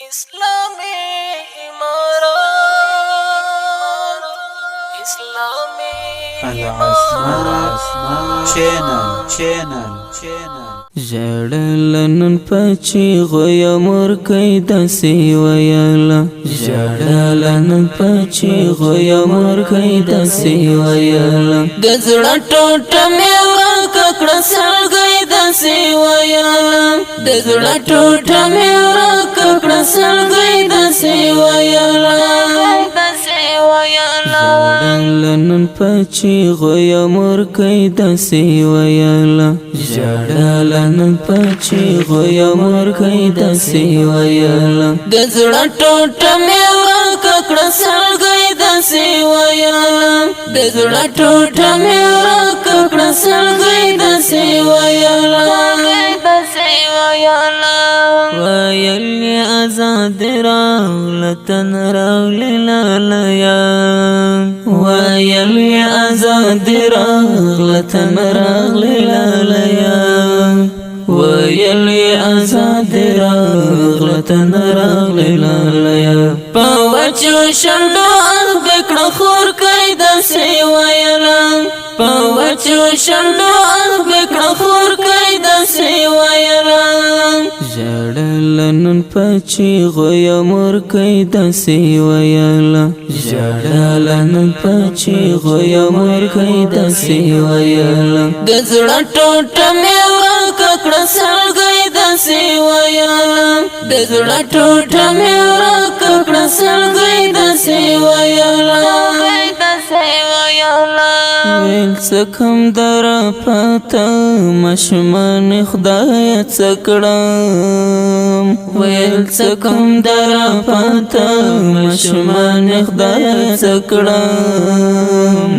اسلامی امارات اسلامی ASMAT channel ژړلنن پچی غویا مورکئ داسی واياله ژړلنن پچی غویا مورکئ داسی واياله د زړه ټوټه مې وراکه کړه سلګئ داسی واياله د زړه ټوټه مې وراکه کړه سلګئ داسی واياله ژړلنن پچی غویا مورکئ داسی واياله ژړلنن پچی غویا مورکئ داسی واياله د زړه ټوټه مې وراکه کړه سلګئ داسی واياله د زړه ټوټه مې وراکه کړه سلګئ داسی واياله ویل آزاد راغله تن راغلی لالیا ویل آزاد راغله تن راغلی لالیا ویل آزاد راغله تن راغلی لالیا په وچو شنډو بکړه خور کئ داسې ویله په وچو شنډو بکړه خور کئ داسې ویله ژړلنن پچی غویا مورکئ داسی واياله ژړلنن پچی غویا مورکئ داسی واياله د زړه ټوټه مې وراکه کړه سلګئ داسی واياله د زړه ټوټه مې وراکه کړه سلګئ داسی واياله ویل څه کم دره پاته ماشومان خدای څه کړم ویل څه کم دره پاته ماشومان خدای څه کړم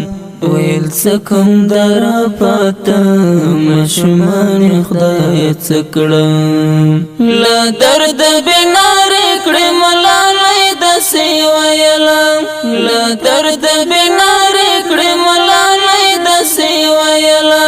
ویل څه کم دره پاته ماشومان خدای څه کړم له درد بنارې کړې ملالۍ داسې ویله له درد بنارې کړې ملالۍ داسې ویله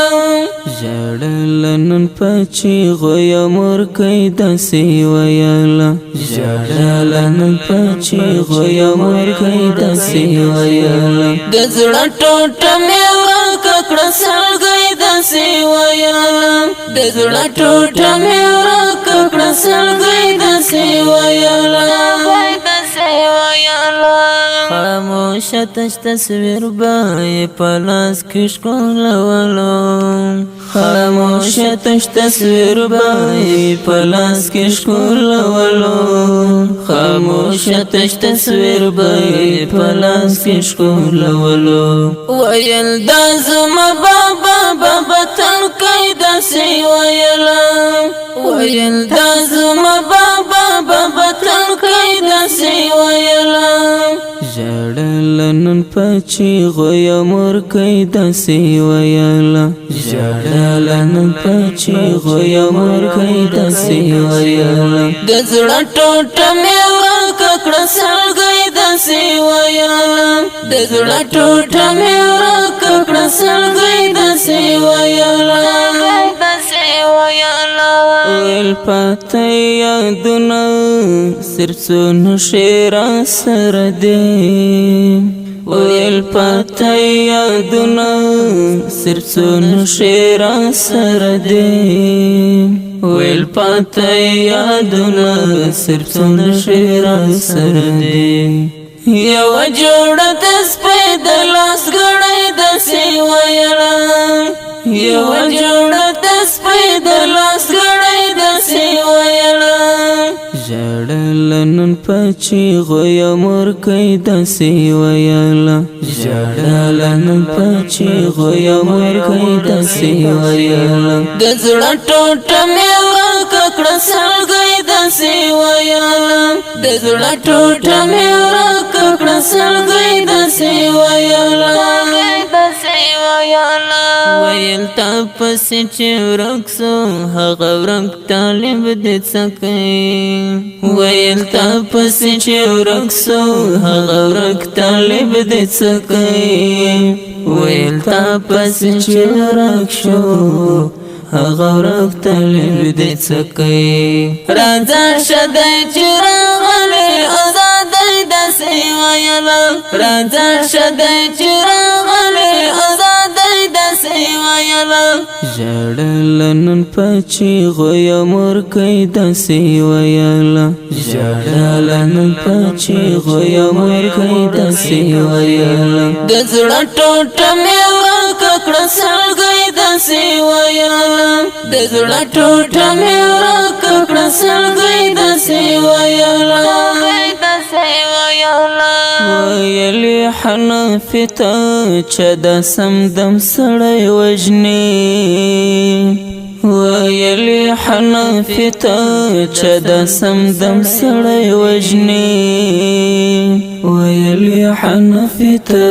ژړلنن پچی غویا مورکئ داسی واياله ژړلنن پچی غویا مورکئ داسی واياله د زړه ټوټه مې وراکه کړه سلګئ داسی واياله د زړه ټوټه مې وراکه کړه سلګئ داسی واياله خاموشه تش تصویر بای پلاس کش کولولو خاموشه تش تصویر بای پلاس کش کولولو خاموشه تش تصویر بای پلاس کش کولولو ویل دا زما بابا بابا تلکئ داسی ویله ویل دا زما بابا بابا تلکئ داسی ویله ژړلنن پچی غویا مورکئ داسی واياله ژړلنن پچی غویا مورکئ داسی واياله د زړه ټوټه مې وراکه کړه سلګئ داسی واياله د زړه ټوټه مې وراکه کړه سلګئ داسی واياله ویل پاته یادونه صرف څو نښې را سره دی ویل پاته یادونه صرف څو نښې را سره دی ویل پاته یادونه صرف څو نښې را سره دی یوه جوړه د سپی د لاس ګړۍ داسې ویله یوه جوړه د سپی د لاس ګړۍ داسې ویله ژړلنن پچی غویا مورکئ داسی واياله ژړلنن پچی غویا مورکئ داسی واياله د زړه ټوټه مې وراکه کړه سلګئ داسی واياله د زړه ټوټه مې وراکه کړه سلګئ داسی واياله ویل تا پسې چې ورک سو هغه ورک طالب دې څه کوي ویل تا پسې چې ورک سو هغه ورک طالب دې څه کوي ویل تا پسې چې ورک شو هغه ورک طالب دې څه کوي راځه شدی چې راځه شدای چې راغلی ازادۍ داسې ویله ژړل نن په چیغو یا مورکئ داسې ویله ژړل نن په چیغو یا مورکئ داسې ویله د زړه ټوټه مې ورکه کړه سلګئ داسې ویله د زړه ټوټه مې ورکه کړه سلګئ داسې ویله ویلی حنفی ته چې د سمدم سړی وژني ویلی حنفی ته چې د سمدم سړی وژني ویلی حنفی ته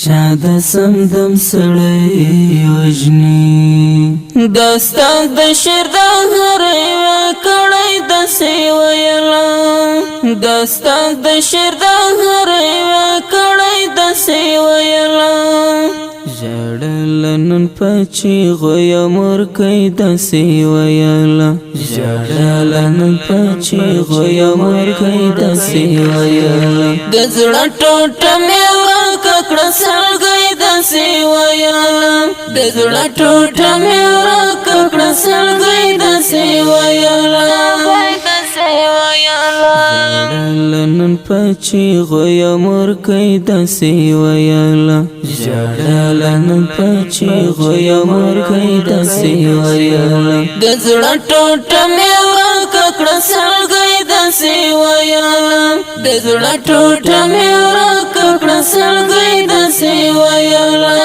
چا د سمدم سړی وژني داستا د شعر د هر یوه کړی داسې ویله داستا د شعر د هر یوه کړی داسې ویله ژړل نن په چیغو یا مورکئ داسې ویله ژړل نن په چیغو یا مورکئ داسې ویله د زړه ټوټه مې ورکه کړه سلګئ داسې ویله د زړه ټوټه مې ورکه کړه سلګئ داسې ویله ژړل نن په چیغو یا مورکئ داسې ویله ژړل نن په چیغو یا مورکئ داسې ویله د زړه ټوټه مې ورکه کړه سلګئ داسې ویله د زړه ټوټه مې ورکه کړه سلګئ داسې ویله